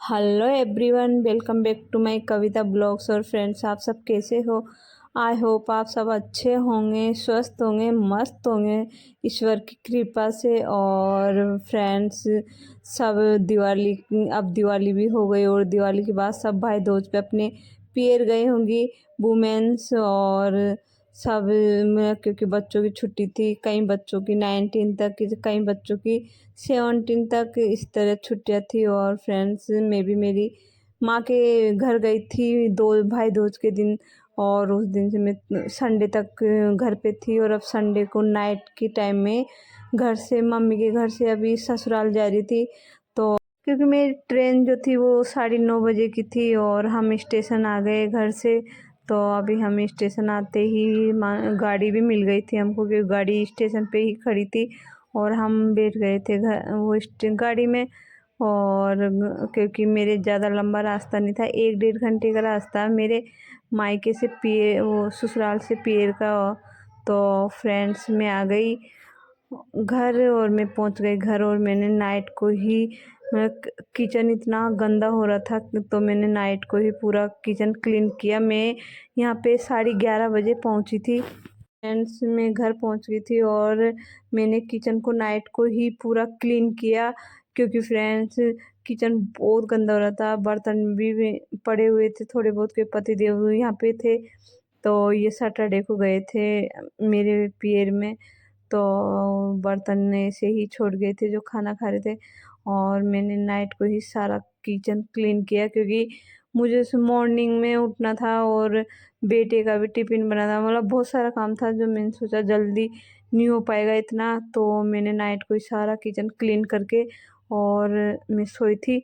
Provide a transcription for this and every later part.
Hello everyone, welcome back to my Kavita blogs. और friends, आप सब कैसे हो? आई होप आप सब अच्छे होंगे, स्वस्थ होंगे, मस्त होंगे ईश्वर की कृपा से। और फ्रेंड्स, सब दिवाली, अब दिवाली भी हो गई और दिवाली के बाद सब भाई दूज पे अपने पियर गए होंगी वुमेन्स। और सब क्योंकि बच्चों की छुट्टी थी, कई बच्चों की 19 तक की, कई बच्चों की 17 तक, इस तरह छुट्टियां थी। और फ्रेंड्स, मैं भी मेरी माँ के घर गई थी दो भाई दूज के दिन। और उस दिन से मैं संडे तक घर पे थी। और अब संडे को नाइट के टाइम में घर से, मम्मी के घर से अभी ससुराल जा रही थी। तो क्योंकि मेरी ट्रेन जो थी वो 9:30 बजे की थी और हम स्टेशन आ गए घर से। तो अभी हम स्टेशन आते ही गाड़ी भी मिल गई थी हमको, क्योंकि गाड़ी स्टेशन पे ही खड़ी थी और हम बैठ गए थे घर वो गाड़ी में। और क्योंकि मेरे ज़्यादा लंबा रास्ता नहीं था, 1-1.5 घंटे का रास्ता मेरे मायके से पियर, वो ससुराल से पियर का। तो फ्रेंड्स, मैं आ गई घर और मैं पहुंच गई घर। और मैंने नाइट को ही, किचन इतना गंदा हो रहा था तो मैंने नाइट को ही पूरा किचन क्लीन किया। मैं यहाँ पे 11:30 बजे पहुंची थी फ्रेंड्स। मैं घर पहुंच गई थी और मैंने किचन को नाइट को ही पूरा क्लीन किया, क्योंकि फ्रेंड्स किचन बहुत गंदा हो रहा था। बर्तन भी पड़े हुए थे थोड़े बहुत, के पतिदेव यहाँ पे थे। तो ये सैटरडे को गए थे मेरे पियर में। तो बर्तन ऐसे ही छोड़ गए थे जो खाना खा रहे थे। और मैंने नाइट को ही सारा किचन क्लीन किया, क्योंकि मुझे मॉर्निंग में उठना था और बेटे का भी टिफ़िन बनाना, मतलब बहुत सारा काम था जो मैंने सोचा जल्दी नहीं हो पाएगा इतना। तो मैंने नाइट को ही सारा किचन क्लीन करके और मैं सोई थी,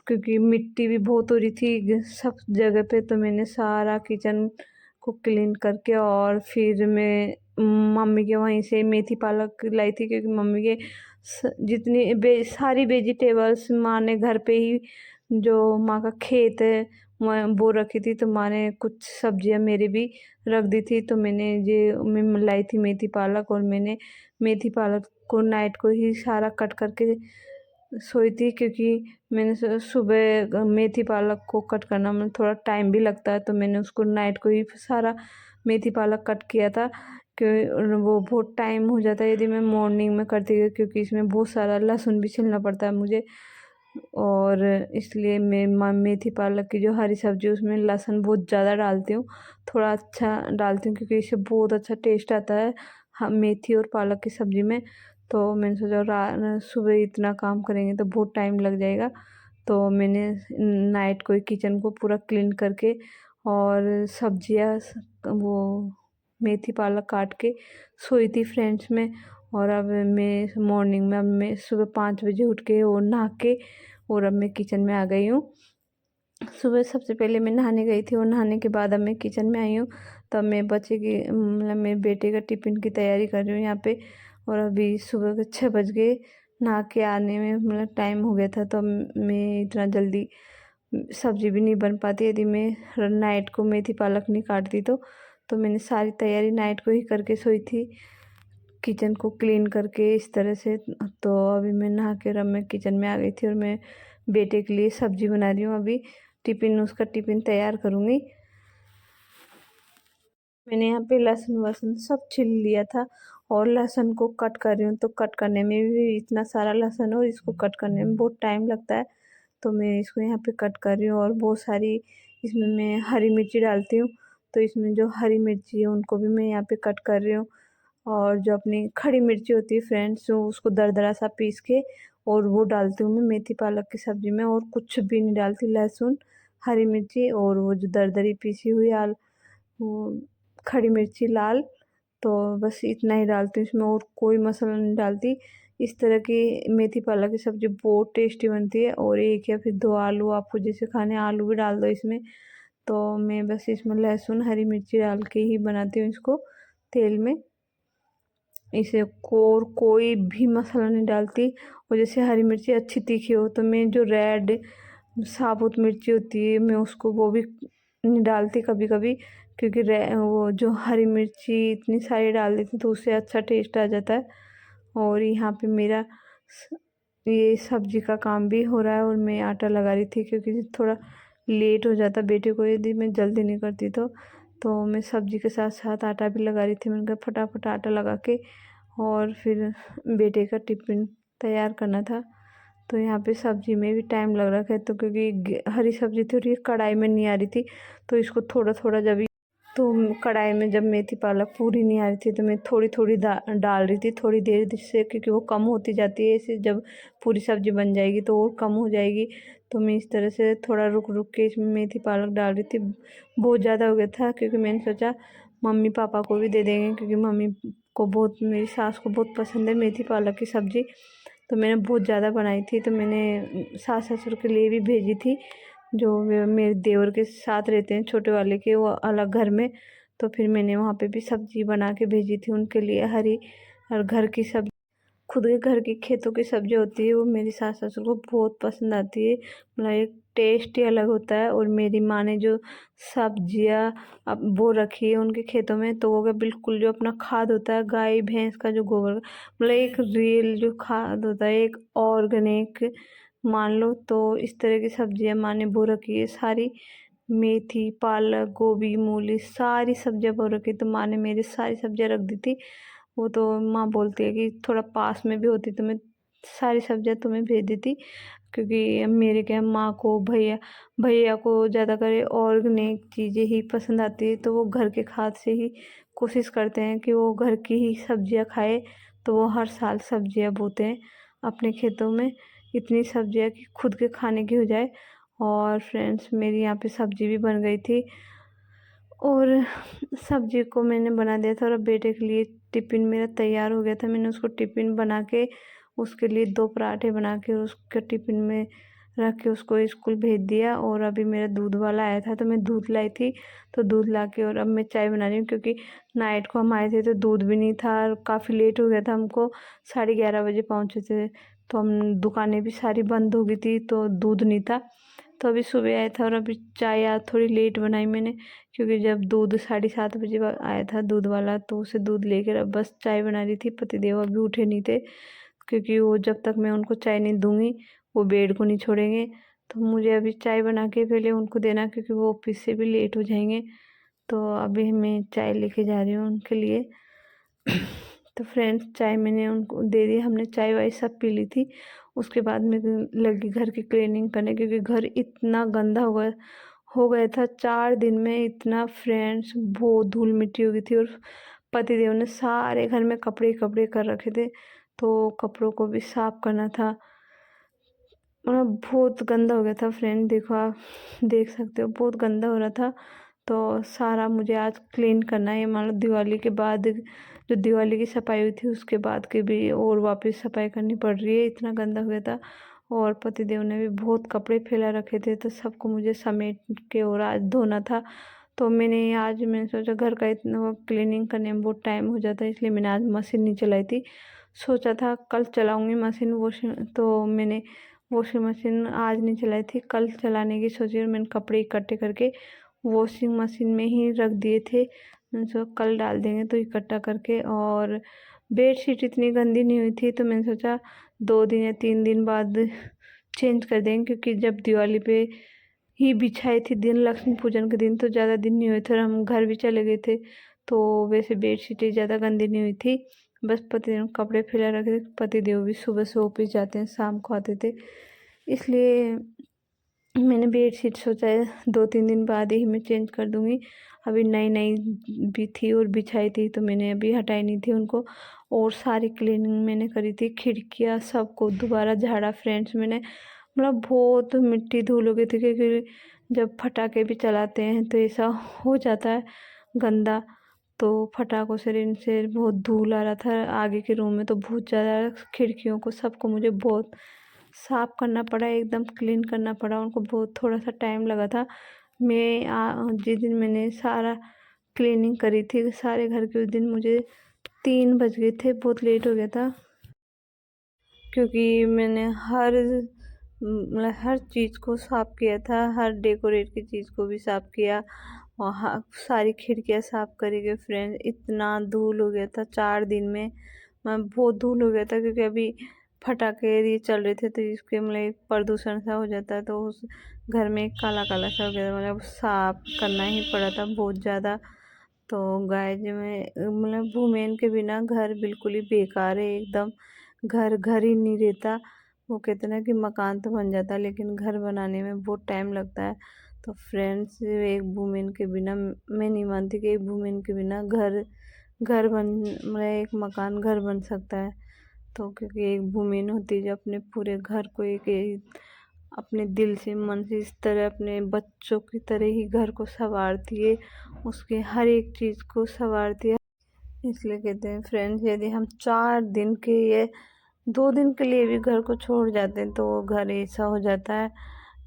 क्योंकि मिट्टी भी बहुत हो रही थी सब जगह पे। तो मैंने सारा किचन को क्लीन करके और फिर मैं मम्मी के वहीं से मेथी पालक लाई थी, क्योंकि मम्मी के जितनी सारी वेजिटेबल्स माँ ने घर पे ही, जो माँ का खेत है बो रखी थी। तो माँ ने कुछ सब्जियां मेरे भी रख दी थी। तो मैं लाई थी मेथी पालक। और मैंने मेथी पालक को नाइट को ही सारा कट करके सोई थी, क्योंकि मैंने सुबह मेथी पालक को कट करना में थोड़ा टाइम भी लगता है। तो मैंने उसको नाइट को ही सारा मेथी पालक कट किया था, कि वो बहुत टाइम हो जाता है यदि मैं मॉर्निंग में करती हूँ, क्योंकि इसमें बहुत सारा लहसुन भी छिलना पड़ता है मुझे। और इसलिए मैं मेथी पालक की जो हरी सब्जी, उसमें लहसुन बहुत ज़्यादा डालती हूँ, थोड़ा अच्छा डालती हूँ, क्योंकि इससे बहुत अच्छा टेस्ट आता है मेथी और पालक की सब्ज़ी में। तो मैंने सोचा सुबह इतना काम करेंगे तो बहुत टाइम लग जाएगा। तो मैंने नाइट को ही किचन को पूरा क्लीन करके और सब्जियां वो मेथी पालक काट के सोई थी फ्रेंड्स में। और अब मैं मॉर्निंग में, अब मैं सुबह 5 बजे उठ के और नहा के और अब मैं किचन में आ गई हूँ। सुबह सबसे पहले मैं नहाने गई थी और नहाने के बाद अब मैं किचन में आई हूँ। तब मैं बच्चे की, मतलब मेरे बेटे का टिफ़िन की तैयारी कर रही हूँ यहाँ पे। और अभी सुबह के 6 बज गए, नहा के आने में मतलब टाइम हो गया था। तो मैं इतना जल्दी सब्जी भी नहीं बन पाती यदि मैं नाइट को मेथी पालक नहीं काटती। तो मैंने सारी तैयारी नाइट को ही करके सोई थी, किचन को क्लीन करके इस तरह से। तो अभी मैं नहा के अब मैं किचन में आ गई थी और मैं बेटे के लिए सब्जी बना रही हूँ। अभी उसका टिफ़िन तैयार करूँगी। मैंने यहाँ पे लहसुन वहसुन सब छील लिया था और लहसुन को कट कर रही हूँ। तो कट करने में भी इतना सारा लहसुन और इसको कट करने में बहुत टाइम लगता है। तो मैं इसको यहाँ पे कट कर रही हूँ और बहुत सारी इसमें मैं हरी मिर्ची डालती हूँ। तो इसमें जो हरी मिर्ची है उनको भी मैं यहाँ पे कट कर रही हूँ। और जो अपनी खड़ी मिर्ची होती है फ्रेंड्स, तो उसको दरदरा सा पीस के और वो डालती हूँ मैं मेथी पालक की सब्ज़ी में। और कुछ भी नहीं डालती, लहसुन, हरी मिर्ची और वो जो दरदरी पीसी हुई वो खड़ी मिर्ची लाल। तो बस इतना ही डालती हूँ इसमें, और कोई मसाला नहीं डालती। इस तरह की मेथी पालक की सब्ज़ी बहुत टेस्टी बनती है। और एक या फिर 2 आलू, आपको जैसे खाने आलू भी डाल दो इसमें। तो मैं बस इसमें लहसुन हरी मिर्ची डाल के ही बनाती हूँ इसको तेल में। इसे और कोई भी मसाला नहीं डालती। और जैसे हरी मिर्ची अच्छी तीखी हो तो मैं जो रेड साबुत मिर्ची होती है मैं उसको वो भी नहीं डालती कभी कभी, क्योंकि वो जो हरी मिर्ची इतनी सारी डाल देती तो उससे अच्छा टेस्ट आ जाता है। और यहाँ पे मेरा ये सब्जी का काम भी हो रहा है और मैं आटा लगा रही थी, क्योंकि थोड़ा लेट हो जाता बेटे को यदि मैं जल्दी नहीं करती तो मैं सब्जी के साथ साथ आटा भी लगा रही थी। मैंने कहा फटाफट आटा लगा के और फिर बेटे का टिफ़िन तैयार करना था। तो यहाँ पे सब्जी में भी टाइम लग रहा है, तो क्योंकि हरी सब्जी थी और ये कढ़ाई में नहीं आ रही थी, तो इसको थोड़ा थोड़ा जब तो कढ़ाई में जब मेथी पालक पूरी नहीं आ रही थी तो मैं थोड़ी थोड़ी डाल रही थी थोड़ी देर से, क्योंकि वो कम होती जाती है। इसे जब पूरी सब्जी बन जाएगी तो और कम हो जाएगी। तो मैं इस तरह से थोड़ा रुक रुक के इसमें मेथी पालक डाल रही थी। बहुत ज़्यादा हो गया था, क्योंकि मैंने सोचा मम्मी पापा को भी दे देंगे, क्योंकि मम्मी को बहुत, मेरी सास को बहुत पसंद है मेथी पालक की सब्ज़ी। तो मैंने बहुत ज़्यादा बनाई थी, तो मैंने सास ससुर के लिए भी भेजी थी, जो मेरे देवर के साथ रहते हैं छोटे वाले के, वो अलग घर में। तो फिर मैंने वहाँ पे भी सब्ज़ी बना के भेजी थी उनके लिए हरी। और घर की सब खुद के घर की खेतों की सब्ज़ी होती है, वो मेरी सास ससुर को बहुत पसंद आती है। मतलब एक टेस्ट ही अलग होता है। और मेरी माँ ने जो सब्जियाँ अब बो रखी है उनके खेतों में, तो वो क्या बिल्कुल जो अपना खाद होता है गाय भैंस का जो गोबर, मतलब एक रियल जो खाद होता है, एक ऑर्गेनिक मान लो। तो इस तरह की सब्जियाँ माँ ने बो रखी है सारी। मेथी पालक गोभी मूली सारी सब्जियाँ बो रखी, तो माँ ने मेरी सारी सब्जियाँ रख दी थी। वो तो माँ बोलती है कि थोड़ा पास में भी होती तो मैं सारी सब्जियाँ तुम्हें भेज देती, क्योंकि मेरे क्या माँ को भैया भैया को ज़्यादा करे ऑर्गेनिक चीज़ें ही पसंद आती है। तो वो घर के खाद से ही कोशिश करते हैं कि वो घर की ही सब्जियाँ खाए। तो वो हर साल सब्जियाँ बोते हैं अपने खेतों में, इतनी सब्जियाँ कि खुद के खाने की हो जाए। और फ्रेंड्स मेरी यहाँ पे सब्जी भी बन गई थी, और सब्जी को मैंने बना दिया था और अब बेटे के लिए टिफ़िन मेरा तैयार हो गया था। मैंने उसको टिफ़िन बना के उसके लिए 2 पराठे बना के उसके टिफ़िन में रख के उसको स्कूल भेज दिया। और अभी मेरा दूध वाला आया था, तो मैं दूध लाई थी, तो दूध ला के और अब मैं चाय बना रही हूँ, क्योंकि नाइट को हम आए थे तो दूध भी नहीं था और काफ़ी लेट हो गया था हमको, 11:30 बजे पहुँचे थे। तो हम दुकानें भी सारी बंद हो गई थी, तो दूध नहीं था। तो अभी सुबह आया था और अभी चाय आज थोड़ी लेट बनाई मैंने, क्योंकि जब दूध 7:30 बजे आया था दूध वाला, तो उसे दूध लेकर अब बस चाय बना रही थी। पतिदेव अभी उठे नहीं थे, क्योंकि वो जब तक मैं उनको चाय नहीं दूंगी वो बेड को नहीं छोड़ेंगे। तो मुझे अभी चाय बना के पहले उनको देना, क्योंकि वो ऑफिस से भी लेट हो जाएंगे। तो अभी मैं चाय लेके जा रही हूँ उनके लिए। तो फ्रेंड्स चाय मैंने उनको दे दी, हमने चाय वाय सब पी ली थी। उसके बाद मैं लगी घर की क्लीनिंग करने, क्योंकि घर इतना गंदा हो गया था 4 दिन में। इतना फ्रेंड्स बहुत धूल मिट्टी हो गई थी, और पतिदेव ने सारे घर में कपड़े कपड़े कर रखे थे, तो कपड़ों को भी साफ करना था। मतलब बहुत गंदा हो गया था फ्रेंड, देखो आप देख सकते हो बहुत गंदा हो रहा था। तो सारा मुझे आज क्लीन करना है। मान लो दिवाली के बाद, जो दिवाली की सफाई हुई थी उसके बाद की भी और वापस सफाई करनी पड़ रही है, इतना गंदा हो गया था। और पतिदेव ने भी बहुत कपड़े फैला रखे थे, तो सबको मुझे समेट के और आज धोना था। तो मैंने सोचा घर का इतना क्लीनिंग करने में बहुत टाइम हो जाता है, इसलिए मैंने आज मशीन नहीं चलाई थी। सोचा था कल चलाऊंगी मशीन वॉशिंग, तो मैंने वॉशिंग मशीन आज नहीं चलाई थी, कल चलाने की सोची। और मैंने कपड़े इकट्ठे करके वॉशिंग मशीन में ही रख दिए थे। मैंने सोचा कल डाल देंगे, तो इकट्ठा करके। और बेडशीट इतनी गंदी नहीं हुई थी, तो मैंने सोचा 2 दिन या 3 दिन बाद चेंज कर देंगे, क्योंकि जब दिवाली पे ही बिछाई थी दिन लक्ष्मी पूजन के दिन, तो ज़्यादा दिन नहीं हुए थे और हम घर भी चले गए थे। तो वैसे बेडशीटें ज़्यादा गंदी नहीं हुई थी, बस पतिदेव कपड़े फैला रखे थे। पतिदेव भी सुबह से ऑफिस जाते हैं, शाम को आते थे, इसलिए मैंने बेडशीट सोचा है 2-3 दिन बाद ही मैं चेंज कर दूँगी। अभी नई नई भी थी और बिछाई थी, तो मैंने अभी हटाई नहीं थी उनको। और सारी क्लीनिंग मैंने करी थी, खिड़कियाँ सबको दोबारा झाड़ा फ्रेंड्स मैंने। मतलब बहुत मिट्टी धूल हो गई थी, क्योंकि जब पटाखे भी चलाते हैं तो ऐसा हो जाता है गंदा। तो पटाखों से इनसे बहुत धूल आ रहा था आगे के रूम में, तो बहुत ज़्यादा खिड़कियों को सबको मुझे बहुत साफ करना पड़ा, एकदम क्लीन करना पड़ा उनको। बहुत थोड़ा सा टाइम लगा था। जिस दिन मैंने सारा क्लीनिंग करी थी सारे घर के, उस दिन मुझे 3 बज गए थे, बहुत लेट हो गया था, क्योंकि मैंने मतलब हर चीज़ को साफ़ किया था, हर डेकोरेट की चीज़ को भी साफ़ किया, और सारी खिड़कियाँ साफ़ करी गई फ्रेंड। इतना धूल हो गया था 4 दिन में, मैं बहुत धूल हो गया था, क्योंकि अभी फटाके ये चल रहे थे तो इसके मतलब एक प्रदूषण सा हो जाता है, तो उस घर में एक काला काला सा हो गया, मतलब साफ करना ही पड़ा था बहुत ज़्यादा। तो गाय जी में मतलब वुमेन के बिना घर बिल्कुल ही बेकार है एकदम, घर घर ही नहीं रहता। वो कहते ना कि मकान तो बन जाता है लेकिन घर बनाने में बहुत टाइम लगता है। तो फ्रेंड्स, एक वुमेन के बिना मैं नहीं मानती कि एक वुमेन के बिना घर घर बन मतलब एक मकान घर बन सकता है। तो क्योंकि एक वुमेन होती है जो अपने पूरे घर को एक अपने दिल से मन से इस तरह अपने बच्चों की तरह ही घर को संवारती है, उसके हर एक चीज़ को संवारती है। इसलिए कहते हैं फ्रेंड्स, यदि हम 4 दिन के ये 2 दिन के लिए भी घर को छोड़ जाते हैं तो वो घर ऐसा हो जाता है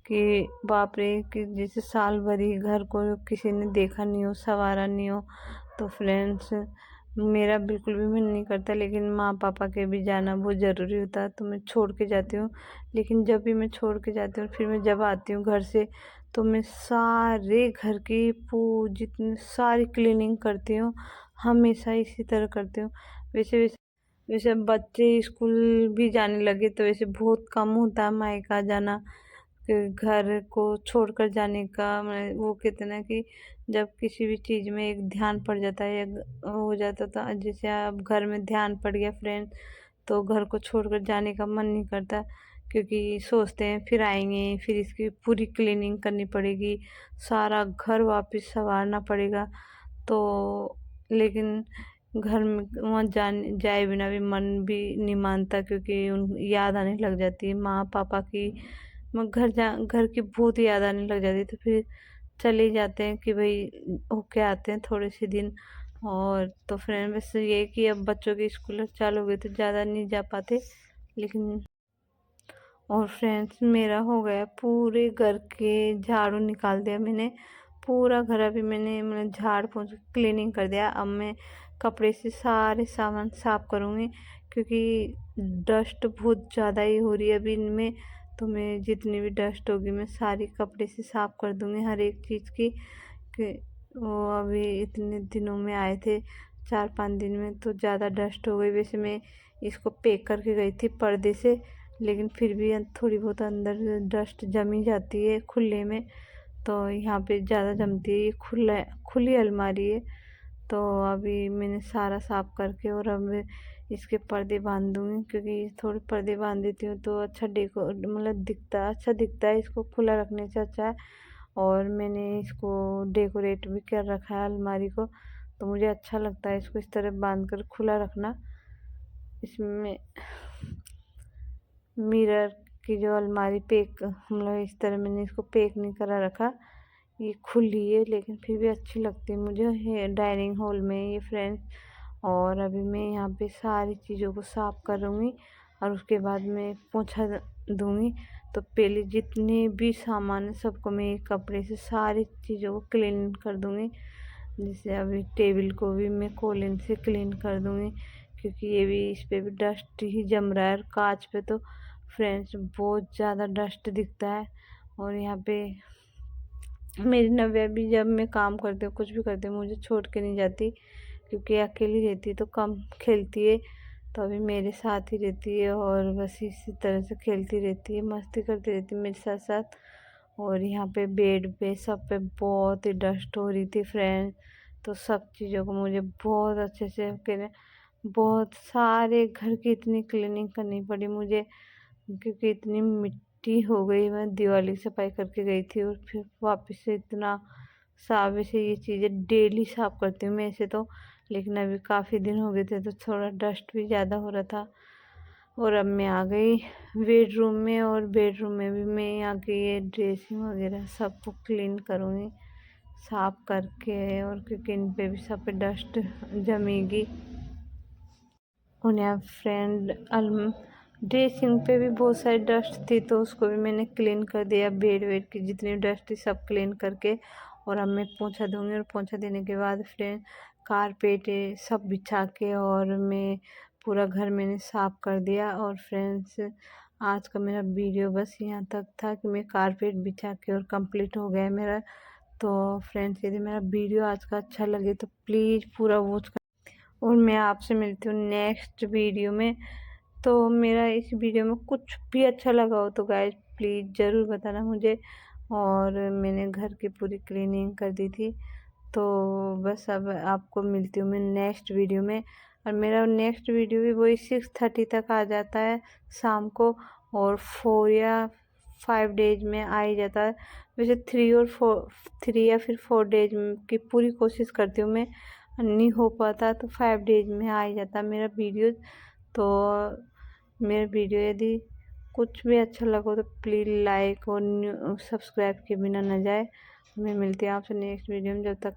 कि बाप रे, कि जैसे साल भर ही घर को किसी ने देखा नहीं हो, संवारा नहीं हो। तो फ्रेंड्स, मेरा बिल्कुल भी मन नहीं करता, लेकिन माँ पापा के भी जाना बहुत ज़रूरी होता है तो मैं छोड़ के जाती हूँ। लेकिन जब भी मैं छोड़ के जाती हूँ फिर मैं जब आती हूँ घर से तो मैं सारे घर की जितनी सारी क्लीनिंग करती हूँ, हमेशा इसी तरह करती हूँ। वैसे वैसे वैसे अब बच्चे स्कूल भी जाने लगे तो वैसे बहुत कम होता है मायका जाना, कि घर को छोड़कर जाने का। मैं वो कहते ना कि जब किसी भी चीज़ में एक ध्यान पड़ जाता है या हो जाता था, जैसे अब घर में ध्यान पड़ गया फ्रेंड, तो घर को छोड़कर जाने का मन नहीं करता, क्योंकि सोचते हैं फिर आएंगे फिर इसकी पूरी क्लीनिंग करनी पड़ेगी, सारा घर वापस संवारना पड़ेगा। तो लेकिन घर में वहाँ जाए बिना भी मन भी नहीं मानता, क्योंकि उन याद आने लग जाती है माँ पापा की। घर की बहुत याद आने लग जाती है, तो फिर चले जाते हैं कि भाई होके आते हैं थोड़े से दिन। और तो फ्रेंड बस ये है कि अब बच्चों के स्कूल चालू हो गए तो ज़्यादा नहीं जा पाते, लेकिन। और फ्रेंड्स, मेरा हो गया पूरे घर के झाड़ू निकाल दिया मैंने, पूरा घर अभी मैंने मतलब झाड़ पोंछ क्लीनिंग कर दिया। अब मैं कपड़े से सारे सामान साफ करूँगी, क्योंकि डस्ट बहुत ज़्यादा ही हो रही है अभी इनमें। तो मैं जितनी भी डस्ट होगी मैं सारी कपड़े से साफ कर दूँगी हर एक चीज़ की, कि वो अभी इतने दिनों में आए थे, 4-5 दिन में तो ज़्यादा डस्ट हो गई। वैसे मैं इसको पैक करके गई थी पर्दे से, लेकिन फिर भी थोड़ी बहुत अंदर डस्ट जमी जाती है खुले में, तो यहाँ पे ज़्यादा जमती है। ये खुली अलमारी है। तो अभी मैंने सारा साफ करके और अब मैं इसके पर्दे बांध दूँगी, क्योंकि थोड़े पर्दे बांध देती हूँ तो अच्छा मतलब अच्छा दिखता है, इसको खुला रखने से अच्छा है। और मैंने इसको डेकोरेट भी कर रखा है अलमारी को, तो मुझे अच्छा लगता है इसको इस तरह बांध कर खुला रखना। इसमें मिरर की जो अलमारी पैक मतलब इस तरह मैंने इसको पैक नहीं करा रखा, ये खुली है लेकिन फिर भी अच्छी लगती है मुझे डाइनिंग हॉल में ये फ्रेंड्स। और अभी मैं यहाँ पे सारी चीज़ों को साफ़ करूँगी और उसके बाद मैं पोंछा दूँगी। तो पहले जितने भी सामान है सबको मैं एक कपड़े से सारी चीज़ों को क्लीन कर दूँगी। जैसे अभी टेबल को भी मैं कोलिन से क्लीन कर दूँगी, क्योंकि ये भी इस पे भी डस्ट ही जम रहा है, और कांच पे तो फ्रेंड्स बहुत ज़्यादा डस्ट दिखता है। और यहाँ पे मेरी नव्या भी जब मैं काम करती हूँ कुछ भी करती हूँ मुझे छोड़ के नहीं जाती, क्योंकि अकेली रहती है तो कम खेलती है, तो अभी मेरे साथ ही रहती है और बस इसी तरह से खेलती रहती है, मस्ती करती रहती है मेरे साथ साथ। और यहाँ पे बेड पे सब पे बहुत ही डस्ट हो रही थी फ्रेंड, तो सब चीज़ों को मुझे बहुत अच्छे से कहने बहुत सारे घर की इतनी क्लीनिंग करनी पड़ी मुझे, क्योंकि इतनी मिट्टी हो गई। मैं दिवाली की सफाई करके गई थी और फिर वापस से इतना साफ, से ये चीज़ें डेली साफ करती हूँ मैं ऐसे तो, लेकिन अभी काफ़ी दिन हो गए थे तो थोड़ा डस्ट भी ज़्यादा हो रहा था। और अब मैं आ गई बेडरूम में, और बेडरूम में भी मैं यहाँ के ये ड्रेसिंग वगैरह सबको क्लीन करूँगी साफ करके, और क्योंकि इन पे भी सब पे डस्ट जमेगी। और यहाँ फ्रेंड ड्रेसिंग पे भी बहुत सारी डस्ट थी तो उसको भी मैंने क्लीन कर दिया, बेड वेड की जितनी डस्ट थी सब क्लीन करके। और अब मैं पोंछा दूँगी, और पोंछा देने के बाद फ्रेंड कारपेट सब बिछा के और मैं पूरा घर मैंने साफ़ कर दिया। और फ्रेंड्स, आज का मेरा वीडियो बस यहाँ तक था कि मैं कारपेट बिछा के और कंप्लीट हो गया मेरा। तो फ्रेंड्स, यदि मेरा वीडियो आज का अच्छा लगे तो प्लीज़ पूरा वॉच कर, और मैं आपसे मिलती हूँ नेक्स्ट वीडियो में। तो मेरा इस वीडियो में कुछ भी अच्छा लगा हो तो गाइस प्लीज़ ज़रूर बताना मुझे। और मैंने घर की पूरी क्लीनिंग कर दी थी। तो बस अब आपको मिलती हूँ मैं नेक्स्ट वीडियो में। और मेरा नेक्स्ट वीडियो भी वही 6:30 तक आ जाता है शाम को, और 4 या 5 डेज में आ ही जाता है। वैसे 3 या फिर 4 डेज की पूरी कोशिश करती हूँ मैं, नहीं हो पाता तो 5 डेज में आ ही जाता है मेरा वीडियो। तो मेरा वीडियो यदि कुछ भी अच्छा लगा तो प्लीज़ लाइक और सब्सक्राइब के बिना न जाए। मैं मिलती हूँ आपसे नेक्स्ट वीडियो में, जब तक